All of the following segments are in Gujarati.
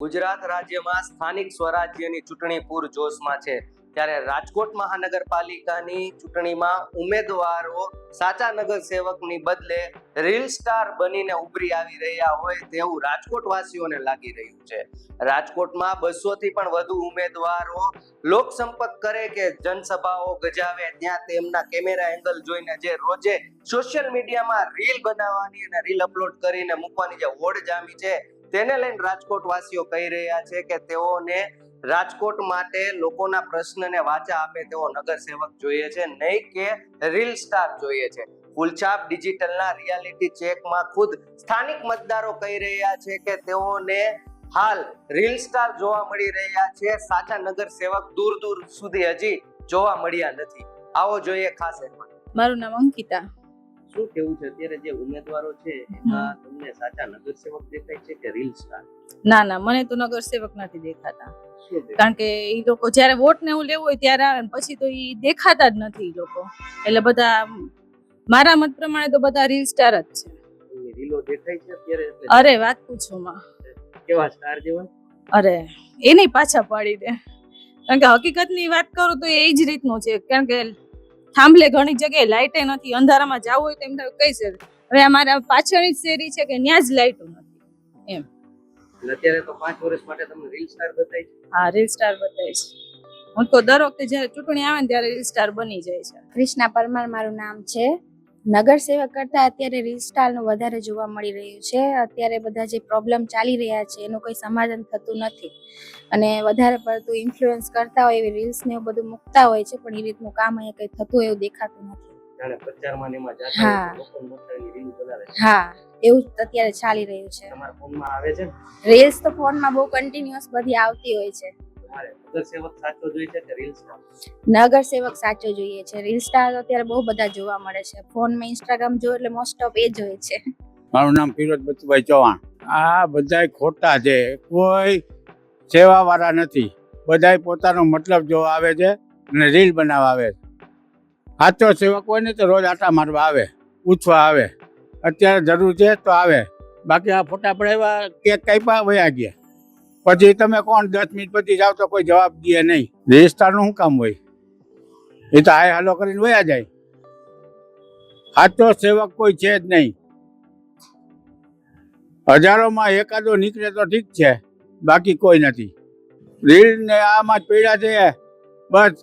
ગુજરાત રાજ્યમાં સ્થાનિક સ્વરાજ્યની ચૂંટણી પૂરજોશમાં છે ત્યારે રાજકોટ મહાનગરપાલિકાની ચૂંટણીમાં ઉમેદવારો સાચા નગર સેવકની બદલે રીલ સ્ટાર બનીને ઉભરી આવી રહ્યા હોય તેવું રાજકોટ વાસીઓને લાગી રહ્યું છે। રાજકોટમાં 200 થી પણ વધુ ઉમેદવારો લોકસંપર્ક કરે કે જનસભાઓ ગજાવે ત્યાં તેમના કેમેરા એંગલ જોઈને જે રોજે સોશિયલ મીડિયામાં રીલ બનાવવાની અને રીલ અપલોડ કરીને મૂકવાની જે હોડ જામી છે તેને લઈને રાજકોટ વાસીઓ કહી રહ્યા છે કે તેઓને રાજકોટ માટે લોકોના પ્રશ્નને વાચા આપે તેવો નગર સેવક જોઈએ છે, નહીં કે રીલ સ્ટાર જોઈએ છે। ફૂલછાપ ડિજિટલના રિયાલિટી ચેકમાં ખુદ સ્થાનિક મતદારો કહી રહ્યા છે કે તેઓને હાલ રીલ સ્ટાર જોવા મળી રહ્યા છે, સાચા નગર સેવક દૂર દૂર સુધી હજી જોવા મળ્યા નથી। આવો જોઈએ ખાસ અહેવાલ। મારું નામ અંકિતા। શું કેવું છે અત્યારે જે ઉમેદવારો છે એમાં તમને સાચા નગર સેવક દેખાય છે કે રીલ સ્ટાર? ના ના, મને તો નગર સેવક નથી દેખાતા, કારણ કે એ લોકો જ્યારે વોટ ને એવું લેવું હોય ત્યારે આવે ને પછી તો એ દેખાતા જ નથી એ લોકો। એટલે બધા મારા મત પ્રમાણે તો બધા રીલ સ્ટાર જ છે। રીલો દેખાય છે અત્યારે? અરે વાત પૂછો માં, કેવા સ્ટાર જેવા? અરે એની પાછા પાડી દે, કારણ કે હકીકતની વાત કરું તો એ જ રીતનું છે, કારણ કે થાંભલે ઘણી જગ્યાએ લાઇટે નથી, અંધારામાં જવું હોય તો એમ થાય કઈ શેરી, હવે અમારા પાછળની જ શેરી છે કે ત્યાં જ લાઇટો નથી એમ। અત્યારે તો 5 વર્ષ માટે તમને રીલ સ્ટાર બતાય છે? હા, રીલ સ્ટાર બતાવે છે। હું તો દર વખતે જ્યારે ચૂંટણી આવે ને ત્યારે રીલ સ્ટાર બની જાય છે। કૃષ્ણા પરમાર મારું નામ છે। નગર સેવક કરતા અત્યારે રીલ સ્ટારનું વધારે જોવા મળી રહ્યું છે। અત્યારે બધા જે પ્રોબ્લેમ ચાલી રહ્યા છે એનું કોઈ સમાધાન થતું નથી અને વધારે પડતું ઇન્ફ્લુઅન્સ કરતા હોય એવી રીલ્સ ને એવું બધું મૂકતા હોય છે, પણ એ રીતનું કામ અહીંયા કંઈ થતું એવું દેખાતું નથી। જાણે પ્રચારમાં ને એમાં જાતા હા લોકો મોટાની રીલ બનાવે છે। હા, એવું જ અત્યારે ચાલી રહ્યું છે। તમારા ફોનમાં આવે છે? રીલ્સ તો ફોનમાં બહુ કન્ટિન્યુઅસ બધી આવતી હોય છે। તમારે નગર સેવક સાચો જોઈએ છે કે રીલ સ્ટાર? નગર સેવક સાચો જોઈએ છે। રીલ સ્ટાર અત્યારે બહુ બધા જોવા મળે છે, ફોનમાં ઇન્સ્ટાગ્રામ જો એટલે મોસ્ટ ઓફ એ જ હોય છે। મારું નામ ફિરોજ બચુભાઈ ચૌહાણ। આ બધાય ખોટા છે, કોઈ સેવા વાળા નથી, બધાય પોતાનો મતલબ જોવા આવે છે અને રીલ બનાવવા આવે છે। સાચો સેવક હોય ને તો રોજ આટા મારવા આવે, પૂછવા આવે, અત્યારે જરૂર છે તો આવે, બાકી આ ફોટા પડાવ્યા કેક કાપ્યા વયા ગયા, પછી તમે કોણ 10 મિનિટ પછી જાઓ તો કોઈ જવાબ દે નહીં। રજિસ્ટ્રારનું શું કામ હોય? એ તો હાય હાલો કરીને વયા જાય। સાચો સેવક કોઈ છે જ નહીં, હજારોમાં એકાદો નીકળે તો ઠીક છે, બાકી કોઈ નથી। રીલ ને આમાં જ પડ્યા છે, બસ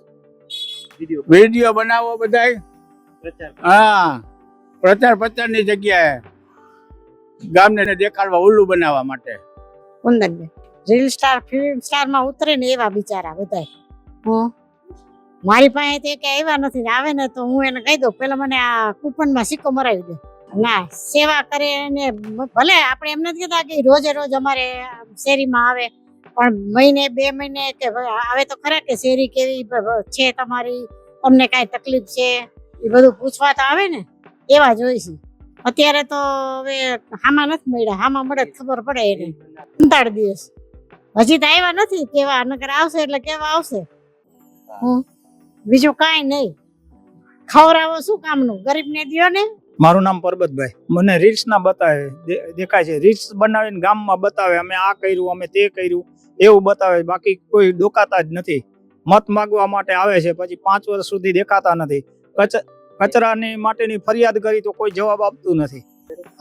વિડીયો બનાવો બધાય। હા, પ્રચારની જગ્યાએ ગામને દેખાડવા ઉલ્લુ બનાવવા માટે। Kundanben, reel star film star માં ઉતરે ને એવા બિચારા બધાય। મારી પાસે તે કે આવ્યા નથી ને આવે ને તો હું એને કહી દઉં પેલા મને આ કૂપન માં સિક્કો મરાવી દે। ના, સેવા કરે ને ભલે આપણે એમ નથી કહેતા કે રોજે રોજ અમારે શેરીમાં આવે, પણ મહિને 2 મહિને કે આવે તો ખરા કે શેરી કેવી છે તમારી, તમને કાંઈ તકલીફ છે એ બધું પૂછવા તો આવે ને, એવા જોઈશે। અત્યારે તો હવે હામાં નથી મળ્યા, હામાં મળે ખબર પડે એને 45 દિવસ હજી તો આવ્યા નથી, કેવા નકર આવશે એટલે કેવા આવશે। બીજું કાંઈ નહીં, ખવડાવો શું કામનું, ગરીબને દ્યો ને। મારું નામ પરબતભાઈ। મને રીલ્સ ના બતાવે દેખાય છે, રીલ્સ બનાવીને ગામમાં બતાવે અમે આ કર્યું અમે તે કર્યું એવું બતાવે, બાકી કોઈ ડોકાતા જ નથી। મત માગવા માટે આવે છે, પછી 5 વર્ષ સુધી દેખાતા નથી। કચરાની માટેની ફરિયાદ કરી તો કોઈ જવાબ આપતું નથી।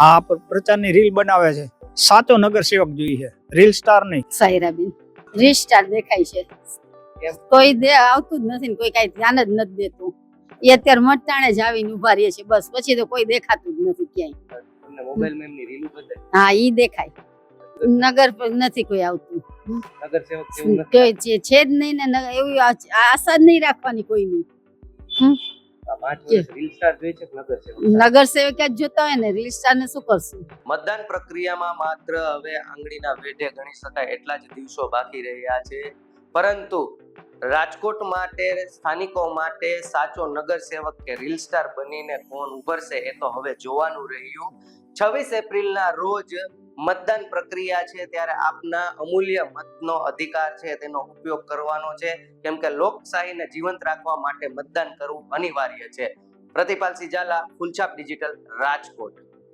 આ પ્રચારની રીલ બનાવે છે, સાચો નગર સેવક જોઈએ, રીલ સ્ટાર નહીં। સાયરાબેન, રીલ સ્ટાર દેખાય છે, કોઈ આવતું જ નથી ને કોઈ કઈ ધ્યાન જ નથી દેતું। એ અત્યારે મટાણે જ આવીને ઉભા રહે છે, બસ પછી તો કોઈ દેખાતું જ નથી ક્યાંય। તમને મોબાઈલમાં એમની રીલ બતાય? હા, ઈ દેખાય, નગર પર નથી કોઈ આવતું, નગર સેવક કેવું નથી? કોઈ છે જ નહીં ને, એવી આશા જ નહીં રાખવાની કોઈની। 5 વર્ષ રીલ સ્ટાર જોઈએ છે કે નગર સેવક? નગર સેવક જ જોતા હોય ને, રીલ સ્ટાર ને શું કરશું? મતદાન પ્રક્રિયામાં માત્ર હવે આંગળીના વેઢે ગણી શકાય એટલા જ દિવસો બાકી રહ્યા છે, પરંતુ રાજકોટ માટે, સ્થાનિકો માટે સાચો નગર સેવક કે રીલ સ્ટાર બનીને કોણ ઉભરશે એ તો હવે જોવાનું રહ્યું। 26 એપ્રિલના રોજ મતદાન પ્રક્રિયા છે, ત્યારે આપના અમૂલ્ય મતનો અધિકાર છે તેનો ઉપયોગ કરવાનો છે, કેમ કે લોકશાહીને જીવંત રાખવા માટે મતદાન કરવું અનિવાર્ય છે। પ્રતિપાલ સિજાલા, ફૂલછાપ ડિજિટલ, રાજકોટ।